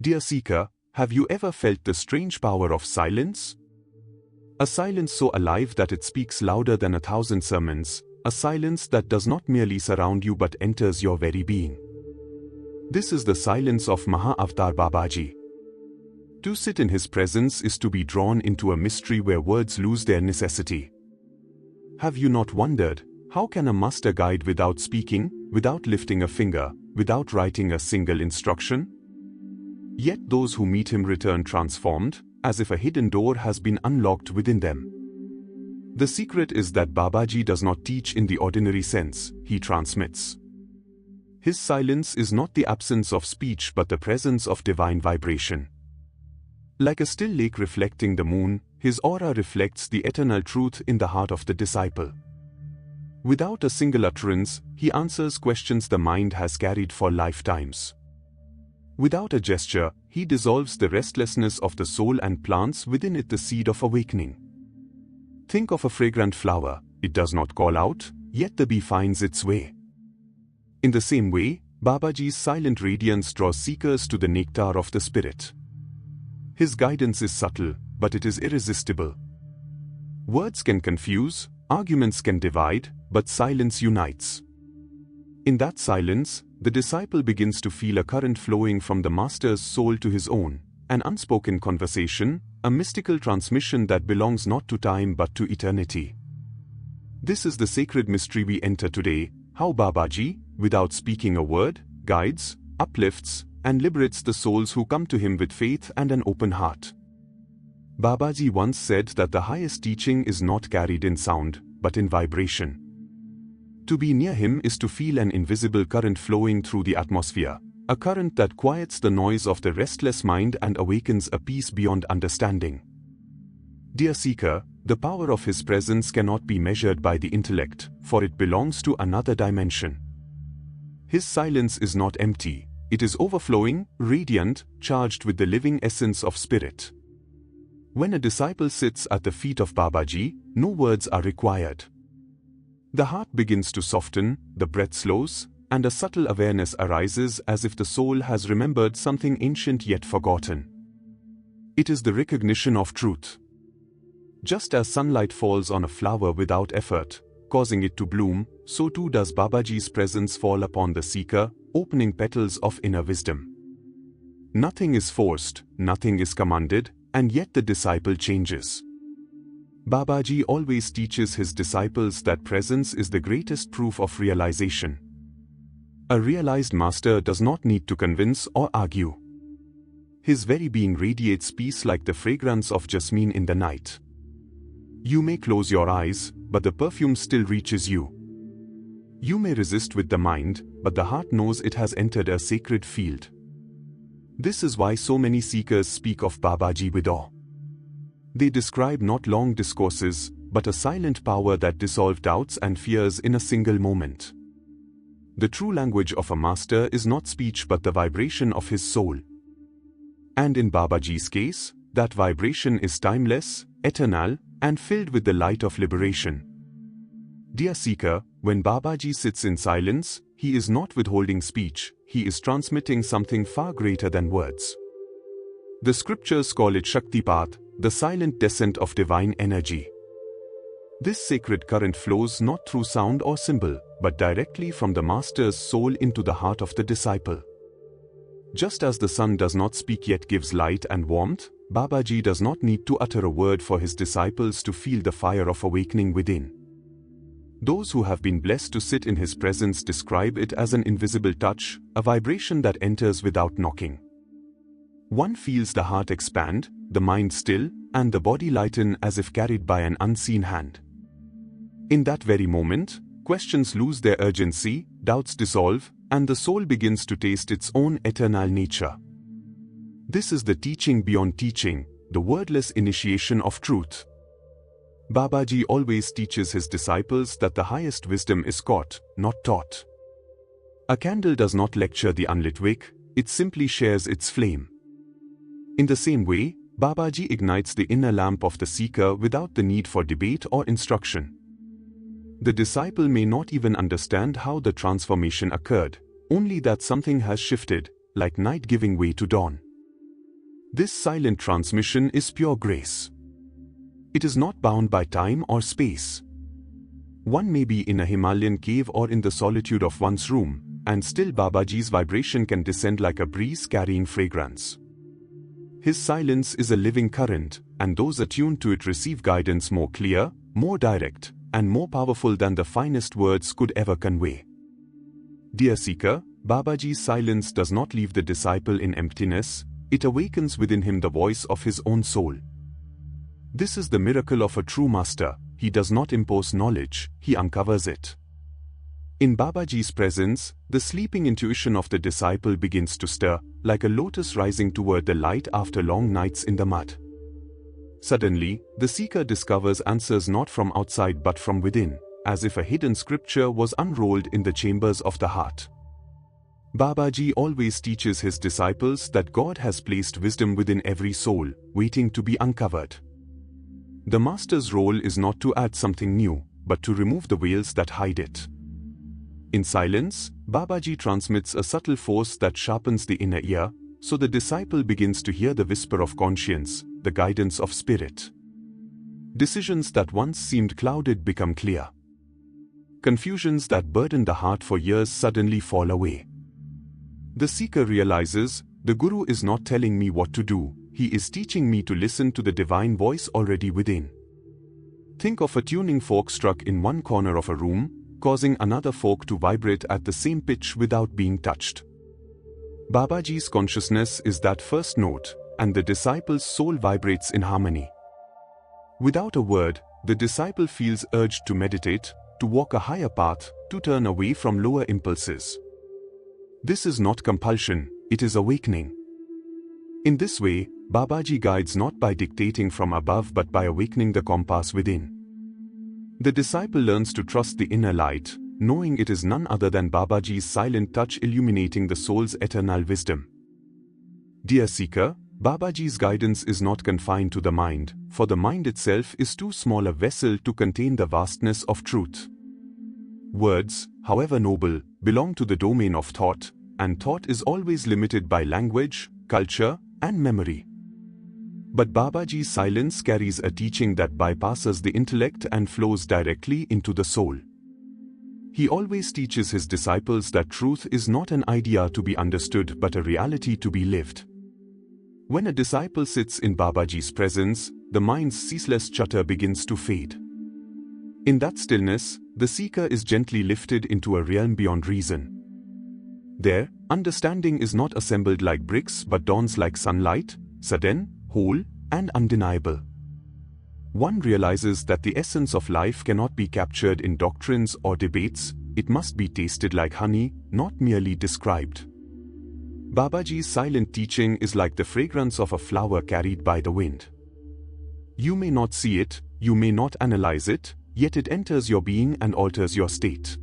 Dear seeker, have you ever felt the strange power of silence? A silence so alive that it speaks louder than 1,000 sermons, a silence that does not merely surround you but enters your very being. This is the silence of Maha Avatar Babaji. To sit in his presence is to be drawn into a mystery where words lose their necessity. Have you not wondered, how can a master guide without speaking, without lifting a finger, without writing a single instruction? Yet those who meet him return transformed, as if a hidden door has been unlocked within them. The secret is that Babaji does not teach in the ordinary sense, he transmits. His silence is not the absence of speech but the presence of divine vibration. Like a still lake reflecting the moon, his aura reflects the eternal truth in the heart of the disciple. Without a single utterance, he answers questions the mind has carried for lifetimes. Without a gesture, he dissolves the restlessness of the soul and plants within it the seed of awakening. Think of a fragrant flower, it does not call out, yet the bee finds its way. In the same way, Babaji's silent radiance draws seekers to the nectar of the spirit. His guidance is subtle, but it is irresistible. Words can confuse, arguments can divide, but silence unites. In that silence, the disciple begins to feel a current flowing from the master's soul to his own, an unspoken conversation, a mystical transmission that belongs not to time but to eternity. This is the sacred mystery we enter today, how Babaji, without speaking a word, guides, uplifts, and liberates the souls who come to him with faith and an open heart. Babaji once said that the highest teaching is not carried in sound, but in vibration. To be near him is to feel an invisible current flowing through the atmosphere, a current that quiets the noise of the restless mind and awakens a peace beyond understanding. Dear seeker, the power of his presence cannot be measured by the intellect, for it belongs to another dimension. His silence is not empty, it is overflowing, radiant, charged with the living essence of spirit. When a disciple sits at the feet of Babaji, no words are required. The heart begins to soften, the breath slows, and a subtle awareness arises as if the soul has remembered something ancient yet forgotten. It is the recognition of truth. Just as sunlight falls on a flower without effort, causing it to bloom, so too does Babaji's presence fall upon the seeker, opening petals of inner wisdom. Nothing is forced, nothing is commanded, and yet the disciple changes. Babaji always teaches his disciples that presence is the greatest proof of realization. A realized master does not need to convince or argue. His very being radiates peace like the fragrance of jasmine in the night. You may close your eyes, but the perfume still reaches you. You may resist with the mind, but the heart knows it has entered a sacred field. This is why so many seekers speak of Babaji with awe. They describe not long discourses, but a silent power that dissolves doubts and fears in a single moment. The true language of a master is not speech but the vibration of his soul. And in Babaji's case, that vibration is timeless, eternal, and filled with the light of liberation. Dear seeker, when Babaji sits in silence, he is not withholding speech, he is transmitting something far greater than words. The scriptures call it Shaktipaat, the silent descent of divine energy. This sacred current flows not through sound or symbol, but directly from the master's soul into the heart of the disciple. Just as the sun does not speak yet gives light and warmth, Babaji does not need to utter a word for his disciples to feel the fire of awakening within. Those who have been blessed to sit in his presence describe it as an invisible touch, a vibration that enters without knocking. One feels the heart expand, the mind still, and the body lighten as if carried by an unseen hand. In that very moment, questions lose their urgency, doubts dissolve, and the soul begins to taste its own eternal nature. This is the teaching beyond teaching, the wordless initiation of truth. Babaji always teaches his disciples that the highest wisdom is caught, not taught. A candle does not lecture the unlit wick, it simply shares its flame. In the same way, Babaji ignites the inner lamp of the seeker without the need for debate or instruction. The disciple may not even understand how the transformation occurred, only that something has shifted, like night giving way to dawn. This silent transmission is pure grace. It is not bound by time or space. One may be in a Himalayan cave or in the solitude of one's room, and still Babaji's vibration can descend like a breeze carrying fragrance. His silence is a living current, and those attuned to it receive guidance more clear, more direct, and more powerful than the finest words could ever convey. Dear seeker, Babaji's silence does not leave the disciple in emptiness, it awakens within him the voice of his own soul. This is the miracle of a true master. He does not impose knowledge, he uncovers it. In Babaji's presence, the sleeping intuition of the disciple begins to stir, like a lotus rising toward the light after long nights in the mud. Suddenly, the seeker discovers answers not from outside but from within, as if a hidden scripture was unrolled in the chambers of the heart. Babaji always teaches his disciples that God has placed wisdom within every soul, waiting to be uncovered. The master's role is not to add something new, but to remove the veils that hide it. In silence, Babaji transmits a subtle force that sharpens the inner ear, so the disciple begins to hear the whisper of conscience, the guidance of spirit. Decisions that once seemed clouded become clear. Confusions that burdened the heart for years suddenly fall away. The seeker realizes, the Guru is not telling me what to do, he is teaching me to listen to the divine voice already within. Think of a tuning fork struck in one corner of a room, causing another fork to vibrate at the same pitch without being touched. Babaji's consciousness is that first note, and the disciple's soul vibrates in harmony. Without a word, the disciple feels urged to meditate, to walk a higher path, to turn away from lower impulses. This is not compulsion, it is awakening. In this way, Babaji guides not by dictating from above but by awakening the compass within. The disciple learns to trust the inner light, knowing it is none other than Babaji's silent touch illuminating the soul's eternal wisdom. Dear seeker, Babaji's guidance is not confined to the mind, for the mind itself is too small a vessel to contain the vastness of truth. Words, however noble, belong to the domain of thought, and thought is always limited by language, culture, and memory. But Babaji's silence carries a teaching that bypasses the intellect and flows directly into the soul. He always teaches his disciples that truth is not an idea to be understood but a reality to be lived. When a disciple sits in Babaji's presence, the mind's ceaseless chatter begins to fade. In that stillness, the seeker is gently lifted into a realm beyond reason. There, understanding is not assembled like bricks but dawns like sunlight, sudden, whole, and undeniable. One realizes that the essence of life cannot be captured in doctrines or debates, it must be tasted like honey, not merely described. Babaji's silent teaching is like the fragrance of a flower carried by the wind. You may not see it, you may not analyze it, yet it enters your being and alters your state.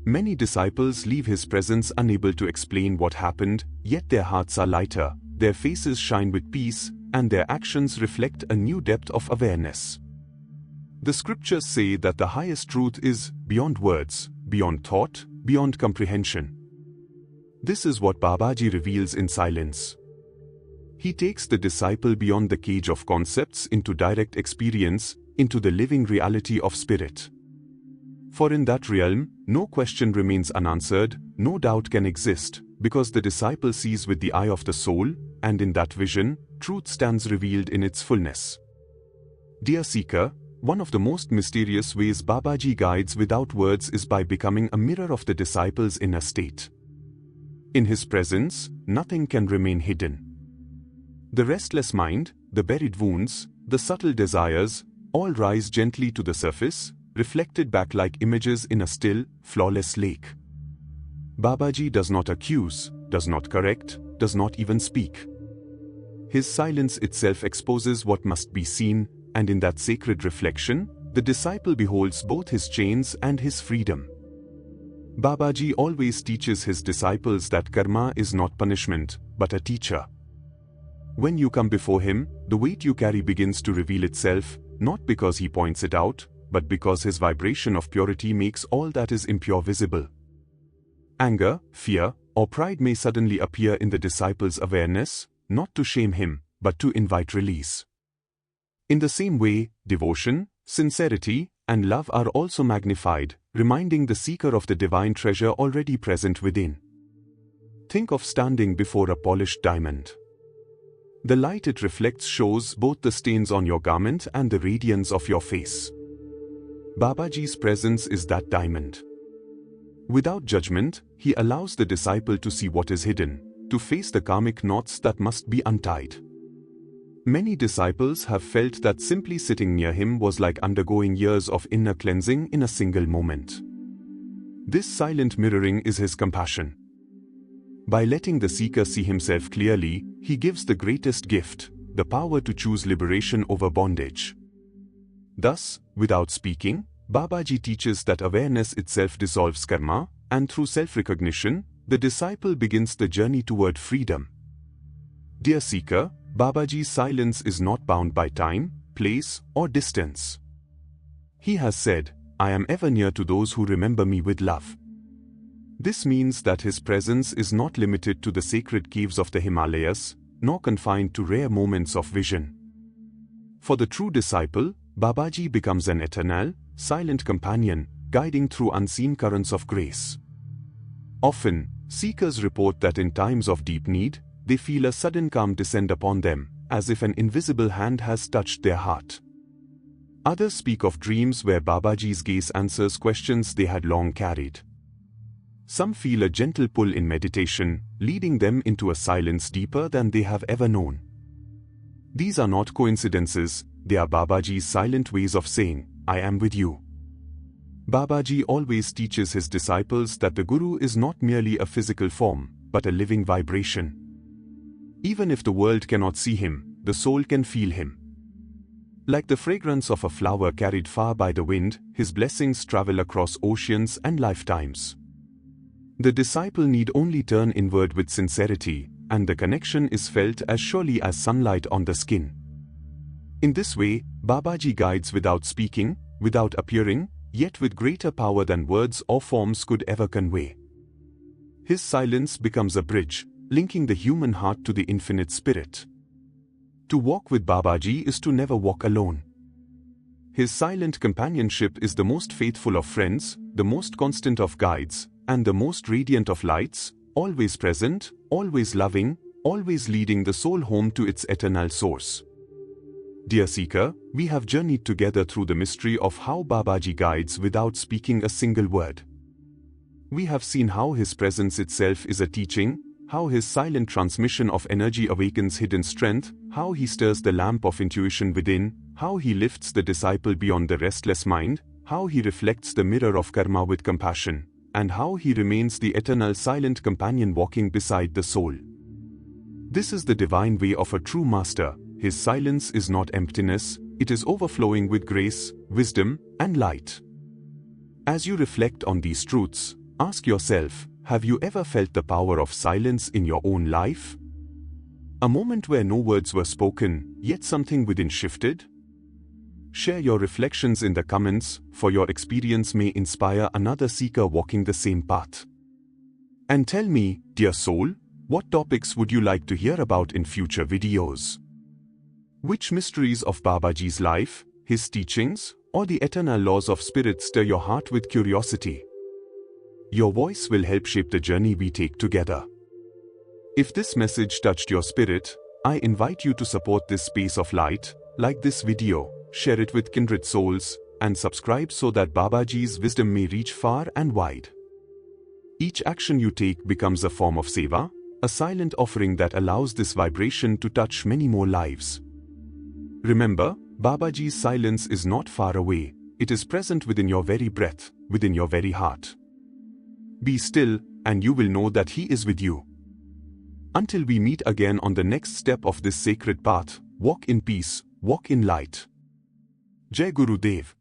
Many disciples leave his presence unable to explain what happened, yet their hearts are lighter, their faces shine with peace, and their actions reflect a new depth of awareness. The scriptures say that the highest truth is beyond words, beyond thought, beyond comprehension. This is what Babaji reveals in silence. He takes the disciple beyond the cage of concepts into direct experience, into the living reality of spirit. For in that realm, no question remains unanswered, no doubt can exist, because the disciple sees with the eye of the soul, and in that vision, truth stands revealed in its fullness. Dear seeker, one of the most mysterious ways Babaji guides without words is by becoming a mirror of the disciple's inner state. In his presence, nothing can remain hidden. The restless mind, the buried wounds, the subtle desires, all rise gently to the surface, reflected back like images in a still, flawless lake. Babaji does not accuse, does not correct, does not even speak. His silence itself exposes what must be seen, and in that sacred reflection, the disciple beholds both his chains and his freedom. Babaji always teaches his disciples that karma is not punishment, but a teacher. When you come before him, the weight you carry begins to reveal itself, not because he points it out, but because his vibration of purity makes all that is impure visible. Anger, fear, or pride may suddenly appear in the disciple's awareness, not to shame him, but to invite release. In the same way, devotion, sincerity, and love are also magnified, reminding the seeker of the divine treasure already present within. Think of standing before a polished diamond. The light it reflects shows both the stains on your garment and the radiance of your face. Babaji's presence is that diamond. Without judgment, he allows the disciple to see what is hidden, to face the karmic knots that must be untied. Many disciples have felt that simply sitting near him was like undergoing years of inner cleansing in a single moment. This silent mirroring is his compassion. By letting the seeker see himself clearly, he gives the greatest gift, the power to choose liberation over bondage. Thus, without speaking, Babaji teaches that awareness itself dissolves karma, and through self-recognition, the disciple begins the journey toward freedom. Dear seeker, Babaji's silence is not bound by time, place, or distance. He has said, "I am ever near to those who remember me with love." This means that his presence is not limited to the sacred caves of the Himalayas, nor confined to rare moments of vision. For the true disciple, Babaji becomes an eternal, silent companion, guiding through unseen currents of grace. Often, seekers report that in times of deep need, they feel a sudden calm descend upon them, as if an invisible hand has touched their heart. Others speak of dreams where Babaji's gaze answers questions they had long carried. Some feel a gentle pull in meditation, leading them into a silence deeper than they have ever known. These are not coincidences, they are Babaji's silent ways of saying, "I am with you." Babaji always teaches his disciples that the Guru is not merely a physical form, but a living vibration. Even if the world cannot see him, the soul can feel him. Like the fragrance of a flower carried far by the wind, his blessings travel across oceans and lifetimes. The disciple need only turn inward with sincerity, and the connection is felt as surely as sunlight on the skin. In this way, Babaji guides without speaking, without appearing, yet with greater power than words or forms could ever convey. His silence becomes a bridge, linking the human heart to the infinite spirit. To walk with Babaji is to never walk alone. His silent companionship is the most faithful of friends, the most constant of guides, and the most radiant of lights, always present, always loving, always leading the soul home to its eternal source. Dear seeker, we have journeyed together through the mystery of how Babaji guides without speaking a single word. We have seen how his presence itself is a teaching, how his silent transmission of energy awakens hidden strength, how he stirs the lamp of intuition within, how he lifts the disciple beyond the restless mind, how he reflects the mirror of karma with compassion, and how he remains the eternal silent companion walking beside the soul. This is the divine way of a true master. His silence is not emptiness, it is overflowing with grace, wisdom, and light. As you reflect on these truths, ask yourself, have you ever felt the power of silence in your own life? A moment where no words were spoken, yet something within shifted? Share your reflections in the comments, for your experience may inspire another seeker walking the same path. And tell me, dear soul, what topics would you like to hear about in future videos? Which mysteries of Babaji's life, his teachings, or the eternal laws of spirit stir your heart with curiosity? Your voice will help shape the journey we take together. If this message touched your spirit, I invite you to support this space of light, like this video, share it with kindred souls, and subscribe so that Babaji's wisdom may reach far and wide. Each action you take becomes a form of seva, a silent offering that allows this vibration to touch many more lives. Remember, Babaji's silence is not far away, it is present within your very breath, within your very heart. Be still, and you will know that he is with you. Until we meet again on the next step of this sacred path, walk in peace, walk in light. Jai Gurudev.